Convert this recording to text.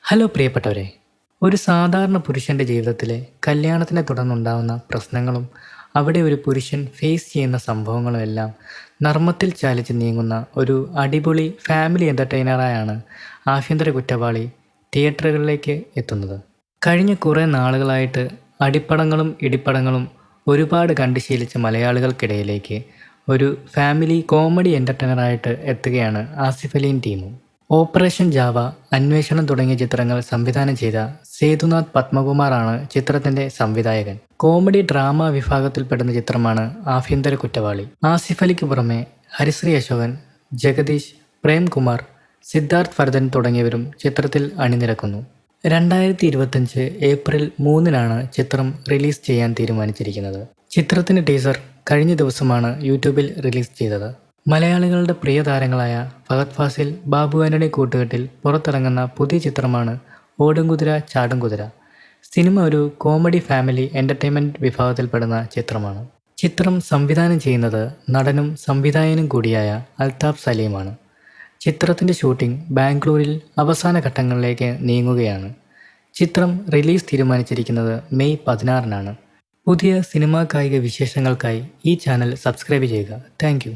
Hello പ്രിയപ്പെട്ടവരെ, ഒരു സാധാരണ പുരുഷൻ്റെ ജീവിതത്തിലെ കല്യാണത്തിനെ തുടർന്നുണ്ടാകുന്ന പ്രശ്നങ്ങളും അവിടെ ഒരു പുരുഷൻ ഫേസ് ചെയ്യുന്ന സംഭവങ്ങളും എല്ലാം നർമ്മത്തിൽ ചാലിച്ച് നീങ്ങുന്ന ഒരു അടിപൊളി ഫാമിലി എൻ്റർടൈനറായാണ് ആഭ്യന്തര കുറ്റവാളി തിയേറ്ററുകളിലേക്ക് എത്തുന്നത്. കഴിഞ്ഞ കുറേ നാളുകളായിട്ട് അടിപ്പടങ്ങളും ഇടിപ്പടങ്ങളും ഒരുപാട് കണ്ട് ശീലിച്ച മലയാളികൾക്കിടയിലേക്ക് ഒരു ഫാമിലി കോമഡി എൻ്റർടൈനറായിട്ട് എത്തുകയാണ് ആസിഫ് അലിയും ടീമും. ഓപ്പറേഷൻ ജാവ, അന്വേഷണം തുടങ്ങിയ ചിത്രങ്ങൾ സംവിധാനം ചെയ്ത സേതുനാഥ് പത്മകുമാറാണ് ചിത്രത്തിന്റെ സംവിധായകൻ. കോമഡി ഡ്രാമ വിഭാഗത്തിൽപ്പെടുന്ന ചിത്രമാണ് ആഭ്യന്തര കുറ്റവാളി. ആസിഫ് അലിക്ക് പുറമെ ഹരിശ്രീ അശോകൻ, ജഗദീഷ്, പ്രേംകുമാർ, സിദ്ധാർത്ഥ് ഭരതൻ തുടങ്ങിയവരും ചിത്രത്തിൽ അണിനിരക്കുന്നു. 2025 ഏപ്രിൽ 3-നാണ് ചിത്രം റിലീസ് ചെയ്യാൻ തീരുമാനിച്ചിരിക്കുന്നത്. ചിത്രത്തിന്റെ ടീസർ കഴിഞ്ഞ ദിവസമാണ് യൂട്യൂബിൽ റിലീസ് ചെയ്തത്. മലയാളികളുടെ പ്രിയ താരങ്ങളായ ഫഹദ് ഫാസിൽ, ബാബു ആന്റണി കൂട്ടുകെട്ടിൽ പുറത്തിറങ്ങുന്ന പുതിയ ചിത്രമാണ് ഓടുംകുതിര ചാടുംകുതിര. സിനിമ ഒരു കോമഡി ഫാമിലി എൻ്റർടൈൻമെൻറ്റ് വിഭാഗത്തിൽപ്പെടുന്ന ചിത്രമാണ്. ചിത്രം സംവിധാനം ചെയ്യുന്നത് നടനും സംവിധായകനും കൂടിയായ അൽതാഫ് സലീമാണ്. ചിത്രത്തിൻ്റെ ഷൂട്ടിംഗ് ബാംഗ്ലൂരിൽ അവസാന ഘട്ടങ്ങളിലേക്ക് നീങ്ങുകയാണ്. ചിത്രം റിലീസ് തീരുമാനിച്ചിരിക്കുന്നത് മെയ് 16-നാണ്. പുതിയ സിനിമാ കായിക വിശേഷങ്ങൾക്കായി ഈ ചാനൽ സബ്സ്ക്രൈബ് ചെയ്യുക. താങ്ക്